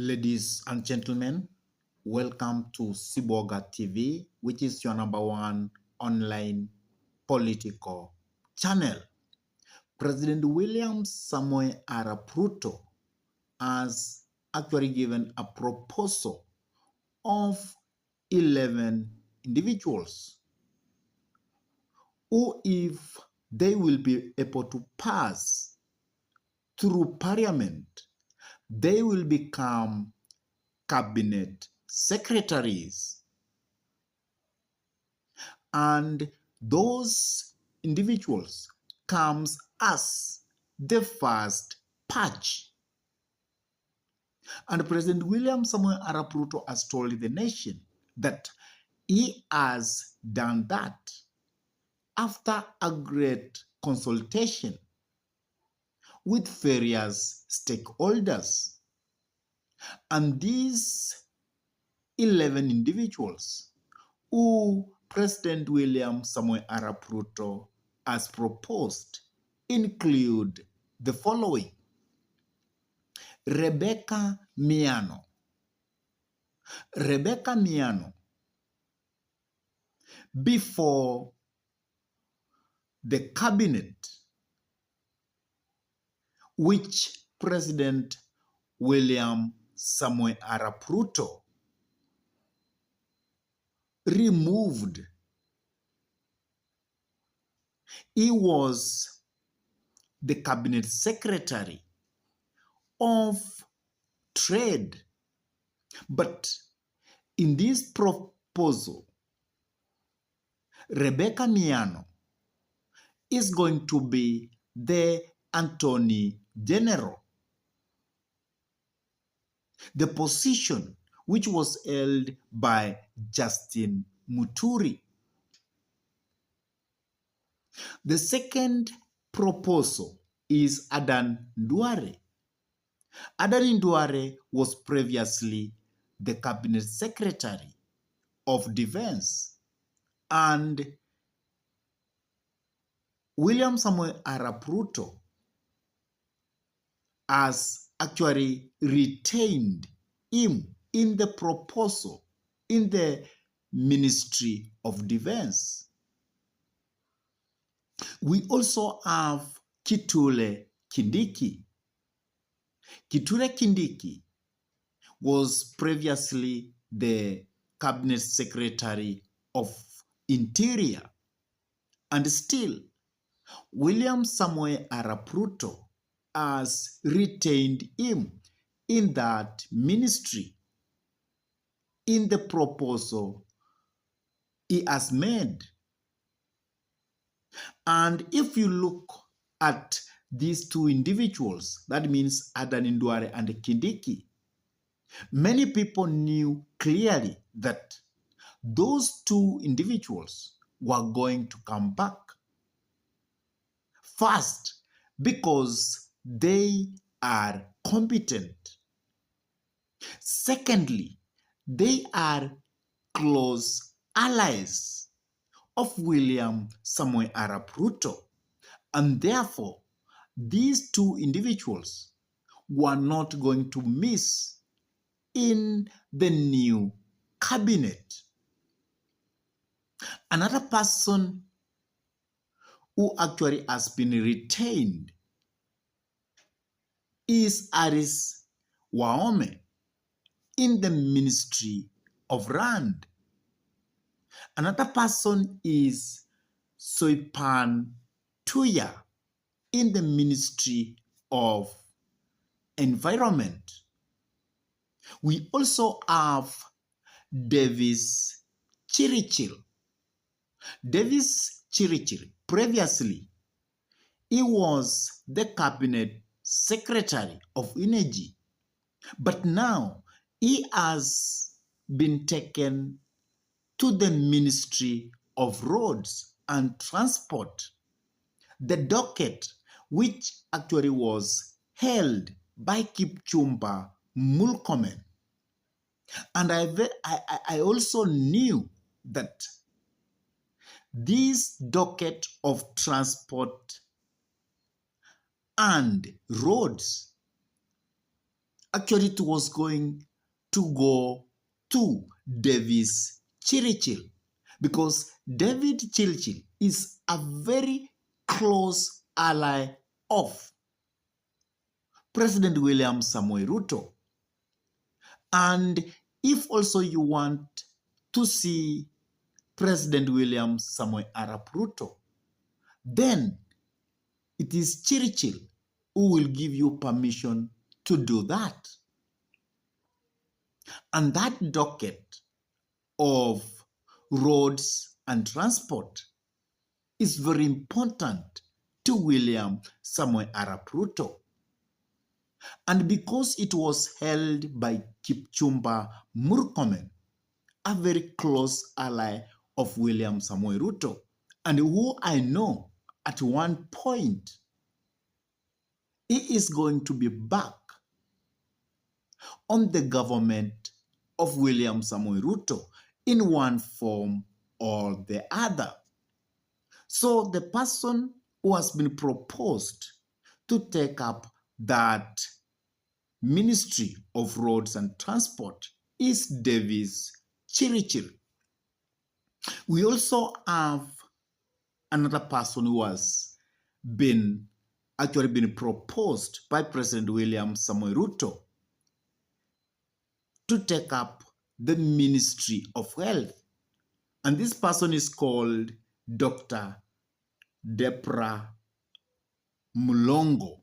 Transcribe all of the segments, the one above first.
Ladies and gentlemen, welcome to Siboga TV, which is your number one online political channel. President William Samoei Arap Ruto has actually given a proposal of 11 individuals who, if they will be able to pass through parliament, they will become cabinet secretaries. And those individuals comes as the first patch. And President William Samoei Arap Ruto has told the nation that he has done that after a great consultation with various stakeholders. And these 11 individuals who President William Samoei Arap Ruto has proposed include the following: Rebecca Miano. Rebecca Miano, before the cabinet which President William Samoei Arap Ruto removed, he was the cabinet secretary of trade. But in this proposal, Rebecca Miano is going to be the Attorney General, the position which was held by Justin Muturi. The second proposal is Adan Duare. Adan Duare was previously the Cabinet Secretary of Defense, and William Samoei Arap Ruto has actually retained him in the proposal in the Ministry of Defense. We also have Kithure Kindiki. Kithure Kindiki was previously the Cabinet Secretary of Interior, and still William Samoei Arap Ruto has retained him in that ministry in the proposal he has made. And if you look at these two individuals, that means Adan Duare and Kindiki, many people knew clearly that those two individuals were going to come back. First, because they are competent. Secondly, they are close allies of William Samoei Arap Ruto, and therefore these two individuals were not going to miss in the new cabinet. Another person who actually has been retained is Aris Waome in the Ministry of Land. Another person is Soipan Tuya in the Ministry of Environment. We also have Davis Chirichil. Davis Chirichil, previously, he was the Cabinet Secretary of Energy, but now he has been taken to the Ministry of Roads and Transport, the docket which actually was held by Kipchumba Murkomen. And I also knew that this docket of transport and roads Actually, it was going to go to Davis Chirichil because David Chirichil is a very close ally of President William Samoei Ruto. And if also you want to see President William Samoei Arap Ruto, then it is Chirichil who will give you permission to do that. And that docket of roads and transport is very important to William Samoei Arap Ruto. And because it was held by Kipchumba Murkomen, a very close ally of William Samoei Ruto, and who I know at one point he is going to be back on the government of William Samoei Ruto in one form or the other. So the person who has been proposed to take up that Ministry of Roads and Transport is Davis Chirichil. We also have another person who has been proposed by President William Samoei Ruto to take up the Ministry of Health. And this person is called Dr. Deborah Mulongo.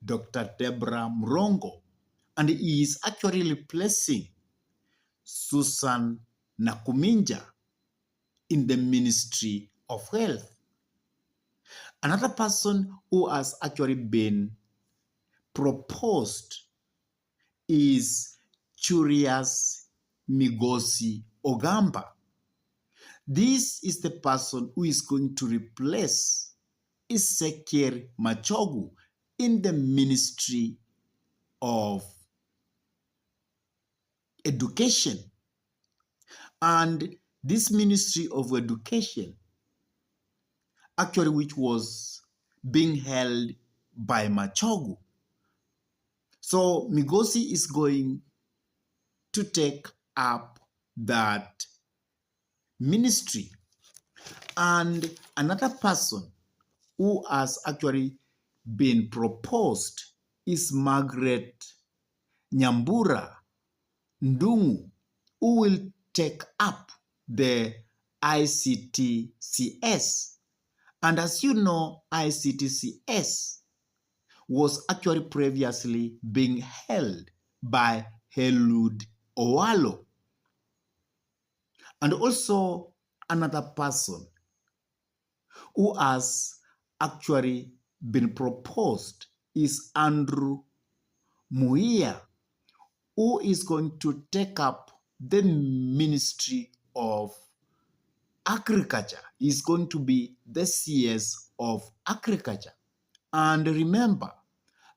Dr. Deborah Murongo. And he is actually replacing Susan Nakuminja in the Ministry of Health. Another person who has actually been proposed is Curious Migosi Ogamba. This is the person who is going to replace Ezekiel Machogu in the Ministry of Education. And this Ministry of Education, actually which was being held by Machogu. So Migosi is going to take up that ministry. And another person who has actually been proposed is Margaret Nyambura Ndungu, who will take up the ICTCS. And as you know, ICTCS was actually previously being held by Helud Owalo. And also another person who has actually been proposed is Andrew Muia, who is going to take up the Ministry of Agriculture. He's going to be the CS of Agriculture. And remember,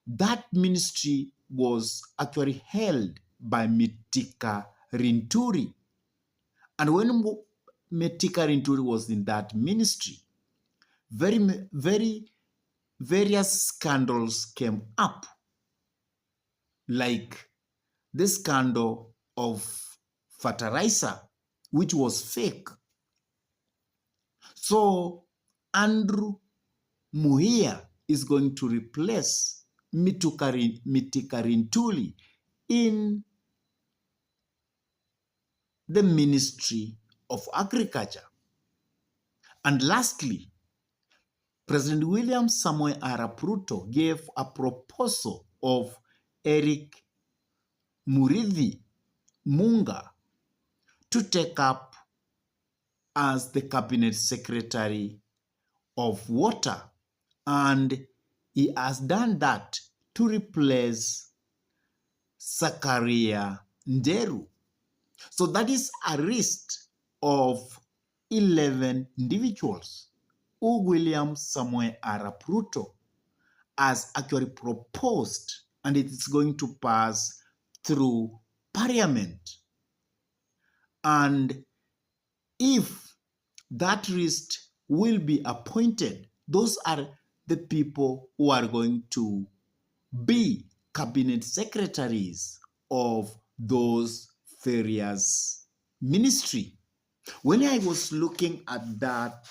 that ministry was actually held by Mitika Rinturi. And when Mitika Rinturi was in that ministry, various scandals came up, like the scandal of fertilizer, which was fake. So Andrew Muhia is going to replace Mitika Rinturi in the Ministry of Agriculture. And lastly, President William Samoei Arap Ruto gave a proposal of Eric Murithi Munga to take up as the Cabinet Secretary of Water. And he has done that to replace Zakaria Nderu. So that is a list of 11 individuals who William Samoei Arap Ruto has actually proposed, and it is going to pass through Parliament. And if that list will be appointed, those are the people who are going to be cabinet secretaries of those various ministry. When I was looking at that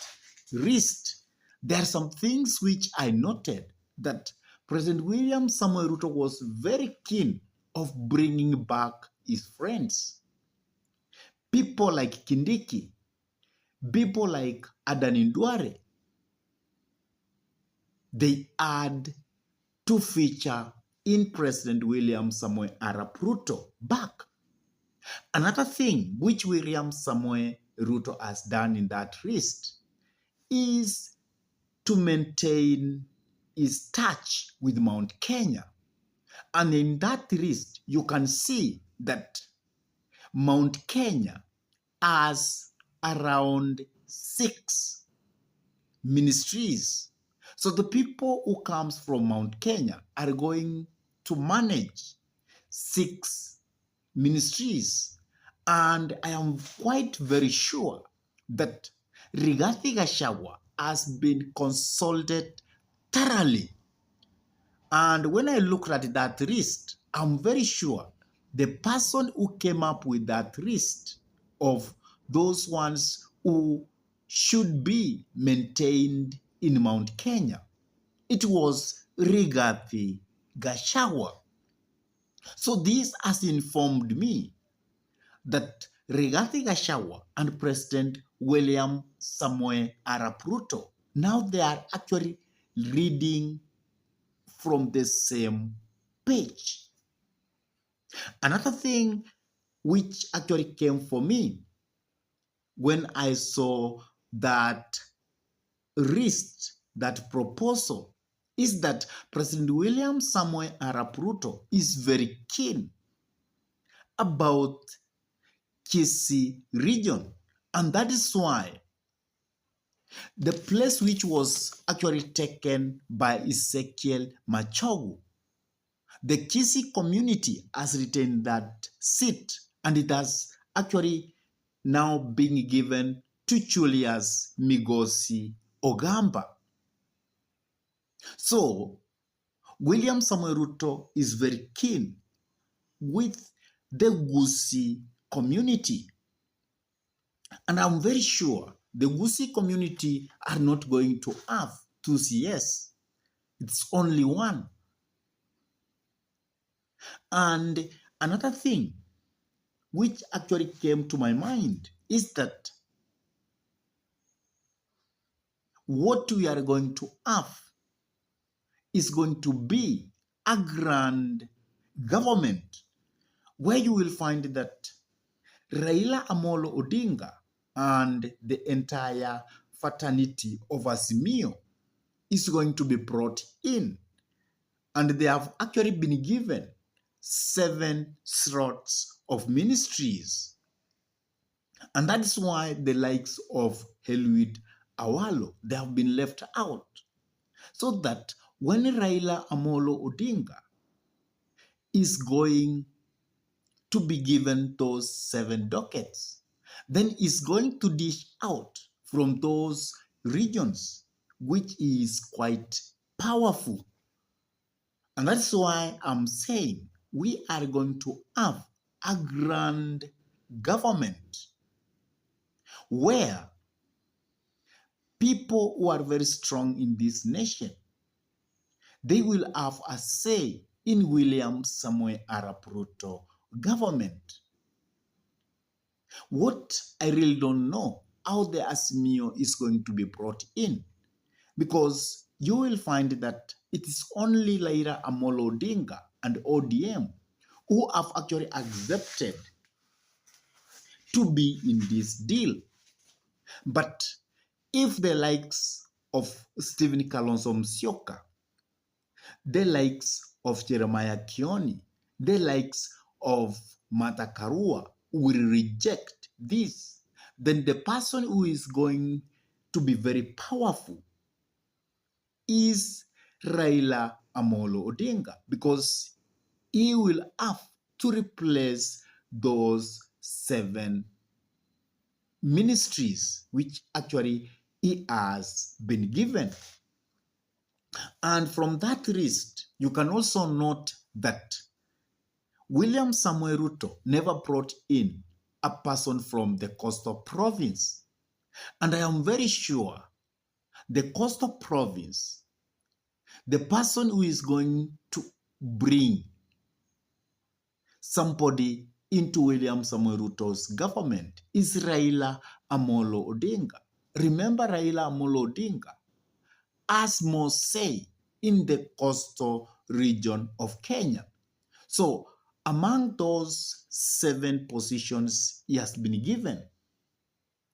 list, there are some things which I noted that President William Samoei Ruto was very keen of bringing back his friends. People like Kindiki, people like Adan Duare, they had to feature in President William Samoei Arap Ruto back. Another thing which William Samoei Ruto has done in that list is to maintain his touch with Mount Kenya. And in that list, you can see that Mount Kenya has around 6 ministries. So the people who comes from Mount Kenya are going to manage 6 ministries. And I am quite very sure that Rigathi Gachagua has been consulted thoroughly. And when I looked at that list, I'm very sure the person who came up with that list of those ones who should be maintained in Mount Kenya, it was Rigathi Gachagua. So this has informed me that Rigathi Gachagua and President William Samoei Arap Ruto, now they are actually reading from the same page. Another thing which actually came for me when I saw that list, that proposal, is that President William Samoei Arap Ruto is very keen about Kisii region. And that is why the place which was actually taken by Ezekiel Machogu, the Kisii community has retained that seat, and it has actually now been given to Julius Migosi Ogamba. So, William Samoei Ruto is very keen with the Gusii community. And I'm very sure the Gusii community are not going to have 2 CS. It's only one. And another thing which actually came to my mind is that what we are going to have is going to be a grand government where you will find that Raila Amolo Odinga and the entire fraternity of Azimio is going to be brought in. And they have actually been given 7 slots of ministries. And that is why the likes of Helwid Awalo, they have been left out. So that when Raila Amolo Odinga is going to be given those 7 dockets, then he's going to dish out from those regions, which is quite powerful. And that's why I'm saying we are going to have a grand government where people who are very strong in this nation, they will have a say in William Samoei Arap Ruto government. What I really don't know, how the Azimio is going to be brought in, because you will find that it is only Raila Amolo Odinga and ODM who have actually accepted to be in this deal. But if the likes of Stephen Kalonzo Musyoka, the likes of Jeremiah Kioni, the likes of Martha Karua will reject this, then the person who is going to be very powerful is Raila Amolo Odinga, because he will have to replace those 7 ministries which actually he has been given. And from that list, you can also note that William Samuel Ruto never brought in a person from the coastal province. And I am very sure the coastal province, the person who is going to bring somebody into William Samuel Ruto's government is Raila Amolo Odinga. Remember, Raila Amolo Odinga has more say in the coastal region of Kenya. So among those 7 positions he has been given,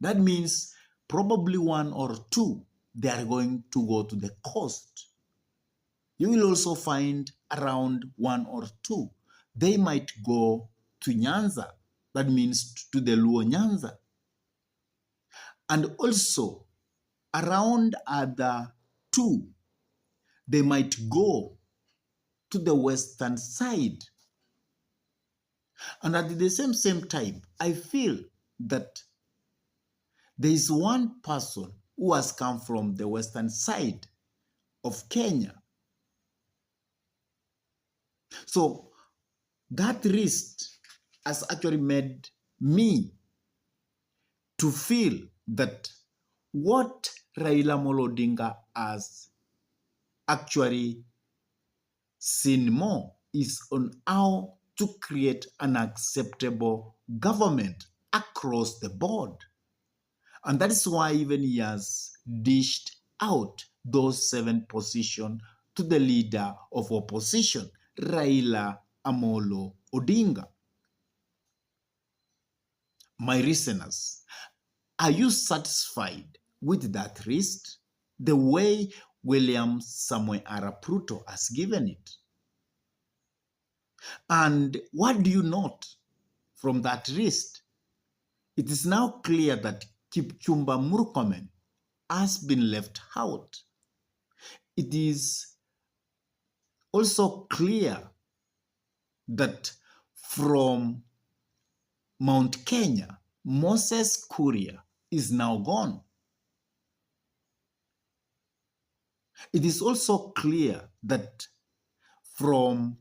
that means probably 1 or 2, they are going to go to the coast. You will also find around 1 or 2, they might go to Nyanza, that means to the Luo Nyanza. And also around other 2, they might go to the western side. And at the same time, I feel that there is one person who has come from the western side of Kenya. So that risk has actually made me to feel that what Raila Amolo Odinga has actually seen more is on how to create an acceptable government across the board. And that is why even he has dished out those 7 positions to the leader of opposition, Raila Amolo Odinga. My listeners, are you satisfied with that list? The way William Samuel Arap Ruto has given it? And what do you note from that list? It is now clear that Kipchumba Murkomen has been left out. It is also clear that from Mount Kenya, Moses Kuria is now gone. It is also clear that from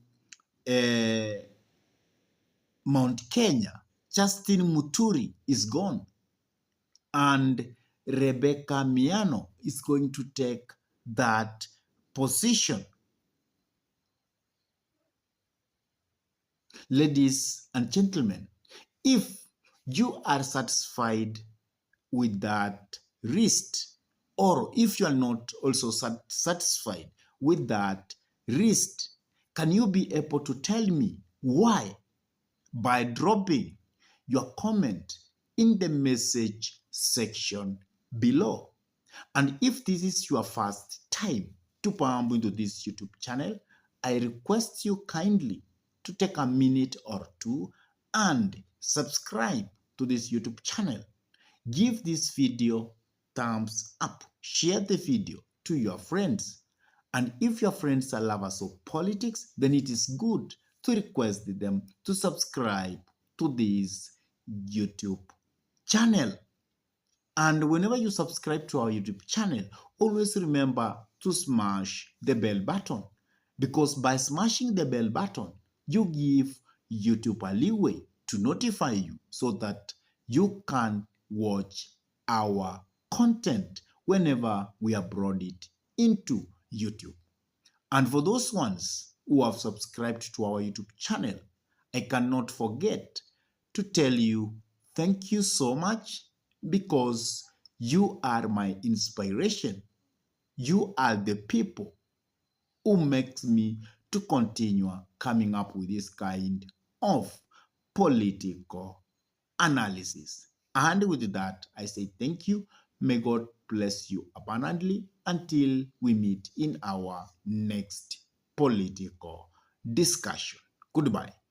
Mount Kenya, Justin Muturi is gone. And Rebecca Miano is going to take that position. Ladies and gentlemen, if you are satisfied with that list, or if you are not also satisfied with that list, can you be able to tell me why by dropping your comment in the message section below? And if this is your first time to come into this YouTube channel, I request you kindly to take a minute or 2 and subscribe to this YouTube channel. Give this video thumbs up. Share the video to your friends. And if your friends are lovers of politics, then it is good to request them to subscribe to this YouTube channel. And whenever you subscribe to our YouTube channel, always remember to smash the bell button, because by smashing the bell button, you give YouTube a leeway to notify you so that you can watch our content whenever we upload it into YouTube. And for those ones who have subscribed to our YouTube channel, I cannot forget to tell you thank you so much, because you are my inspiration. You are the people who makes me to continue coming up with this kind of political analysis. And with that, I say thank you. May God bless you abundantly until we meet in our next political discussion. Goodbye.